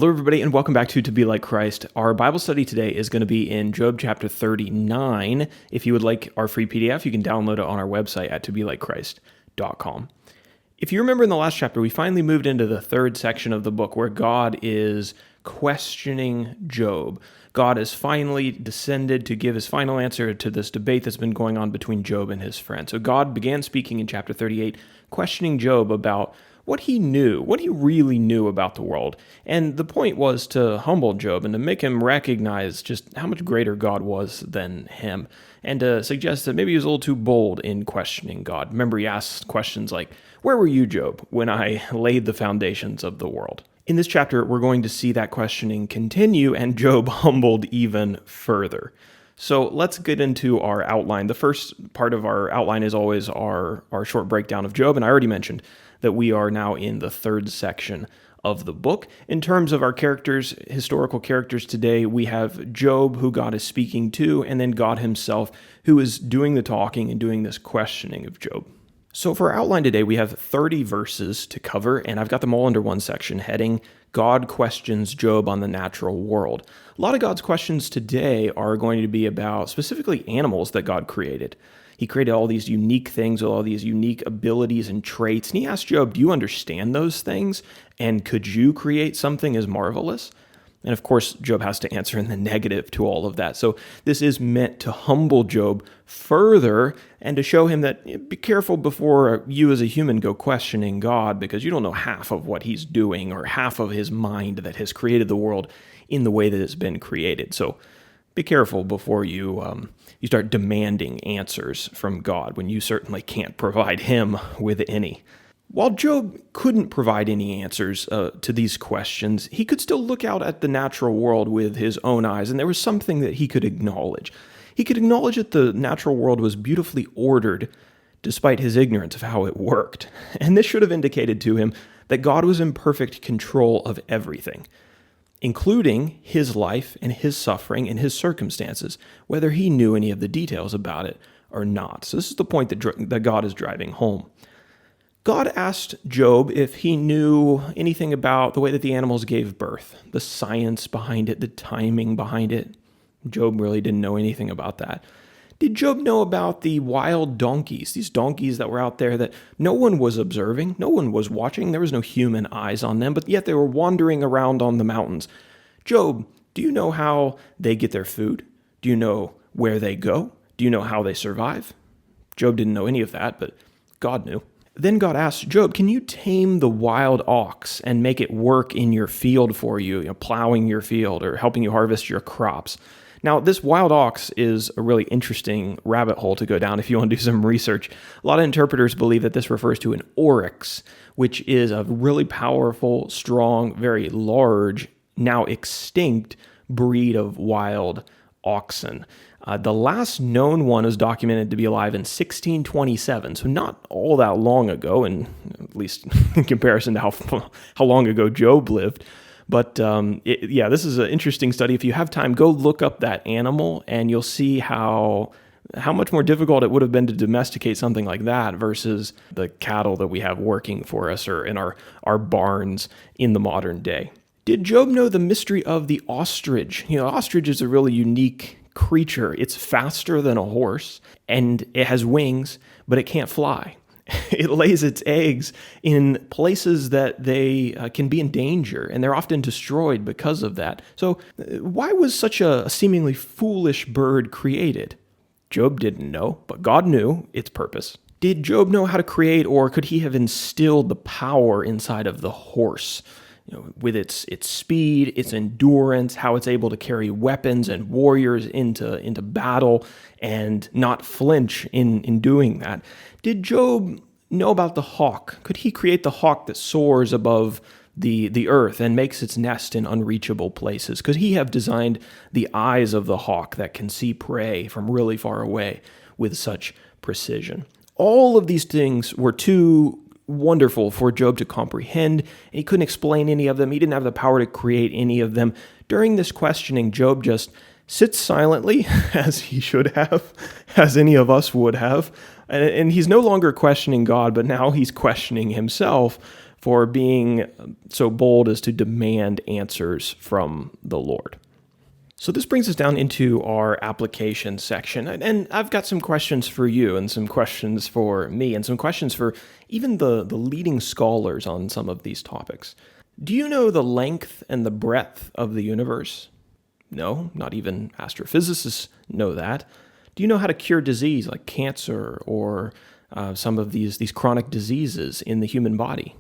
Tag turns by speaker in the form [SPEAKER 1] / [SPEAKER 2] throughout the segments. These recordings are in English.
[SPEAKER 1] Hello, everybody, and welcome back to Be Like Christ. Our Bible study today is going to be in Job chapter 39. If you would like our free PDF, you can download it on our website at tobelikechrist.com. If you remember in the last chapter, we finally moved into the third section of the book where God is questioning Job. God has finally descended to give his final answer to this debate that's been going on between Job and his friend. So God began speaking in chapter 38, questioning Job about what he knew, what he really knew about the world. And the point was to humble Job and to make him recognize just how much greater God was than him, and to suggest that maybe he was a little too bold in questioning God. Remember, he asked questions like, "Where were you, Job, when I laid the foundations of the world?" In this chapter, we're going to see that questioning continue and Job humbled even further. So let's get into our outline. The first part of our outline is always our short breakdown of Job, and I already mentioned that we are now in the third section of the book. In terms of our characters, historical characters today, we have Job, who God is speaking to, and then God himself, who is doing the talking and doing this questioning of Job. So for our outline today, we have 30 verses to cover, and I've got them all under one section heading, God questions Job on the natural world. A lot of God's questions today are going to be about specifically animals that God created. He created all these unique things with all these unique abilities and traits, and he asked Job, do you understand those things? And could you create something as marvelous? And of course, Job has to answer in the negative to all of that. So this is meant to humble Job further and to show him that be careful before you as a human go questioning God, because you don't know half of what he's doing or half of his mind that has created the world in the way that it's been created. So be careful before you start demanding answers from God when you certainly can't provide him with any. While Job couldn't provide any answers to these questions, he could still look out at the natural world with his own eyes, and there was something that he could acknowledge. He could acknowledge that the natural world was beautifully ordered, despite his ignorance of how it worked. And this should have indicated to him that God was in perfect control of everything, including his life and his suffering and his circumstances, whether he knew any of the details about it or not. So this is the point that God is driving home. God asked Job if he knew anything about the way that the animals gave birth, the science behind it, the timing behind it. Job really didn't know anything about that. Did Job know about the wild donkeys, these donkeys that were out there that no one was observing, no one was watching, there was no human eyes on them, but yet they were wandering around on the mountains? Job, do you know how they get their food? Do you know where they go? Do you know how they survive? Job didn't know any of that, but God knew. Then God asked Job, can you tame the wild ox and make it work in your field for you, plowing your field or helping you harvest your crops? Now, this wild ox is a really interesting rabbit hole to go down if you want to do some research. A lot of interpreters believe that this refers to an oryx, which is a really powerful, strong, very large, now extinct breed of wild oxen. The last known one is documented to be alive in 1627, so not all that long ago, and at least in comparison to how long ago Job lived. But this is an interesting study. If you have time, go look up that animal, and you'll see how much more difficult it would have been to domesticate something like that versus the cattle that we have working for us or in our barns in the modern day. Did Job know the mystery of the ostrich? Ostrich is a really unique creature. It's faster than a horse, and it has wings, but it can't fly. It lays its eggs in places that they can be in danger, and they're often destroyed because of that. So why was such a seemingly foolish bird created? Job didn't know, but God knew its purpose. Did Job know how to create, or could he have instilled the power inside of the horse? With its speed, its endurance, how it's able to carry weapons and warriors into battle and not flinch in doing that. Did Job know about the hawk? Could he create the hawk that soars above the earth and makes its nest in unreachable places? Could he have designed the eyes of the hawk that can see prey from really far away with such precision? All of these things were too wonderful for Job to comprehend, and he couldn't explain any of them. He didn't have the power to create any of them. During this questioning, Job just sits silently, as he should have, as any of us would have, and he's no longer questioning God, but now he's questioning himself for being so bold as to demand answers from the Lord. So this brings us down into our application section. And I've got some questions for you and some questions for me and some questions for even the leading scholars on some of these topics. Do you know the length and the breadth of the universe? No, not even astrophysicists know that. Do you know how to cure disease like cancer or some of these chronic diseases in the human body?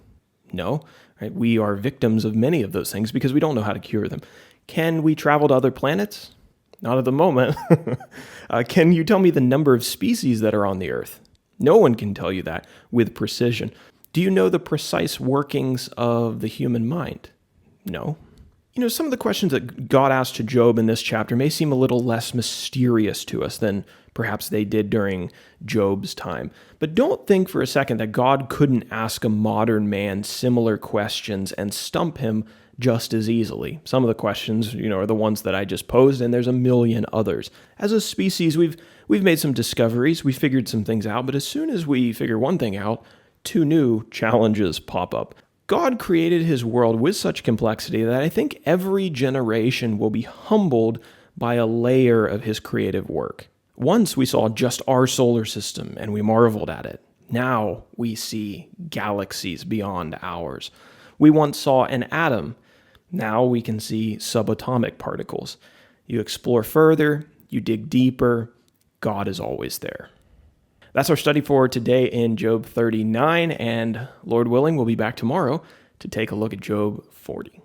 [SPEAKER 1] No, right? We are victims of many of those things because we don't know how to cure them. Can we travel to other planets? Not at the moment. Can you tell me the number of species that are on the Earth? No one can tell you that with precision. Do you know the precise workings of the human mind? No. Some of the questions that God asked to Job in this chapter may seem a little less mysterious to us than perhaps they did during Job's time. But don't think for a second that God couldn't ask a modern man similar questions and stump him just as easily. Some of the questions, are the ones that I just posed, and there's a million others. As a species, we've made some discoveries, we figured some things out, but as soon as we figure one thing out, two new challenges pop up. God created his world with such complexity that I think every generation will be humbled by a layer of his creative work. Once we saw just our solar system and we marveled at it. Now we see galaxies beyond ours. We once saw an atom. Now we can see subatomic particles. You explore further, you dig deeper, God is always there. That's our study for today in Job 39, and Lord willing, we'll be back tomorrow to take a look at Job 40.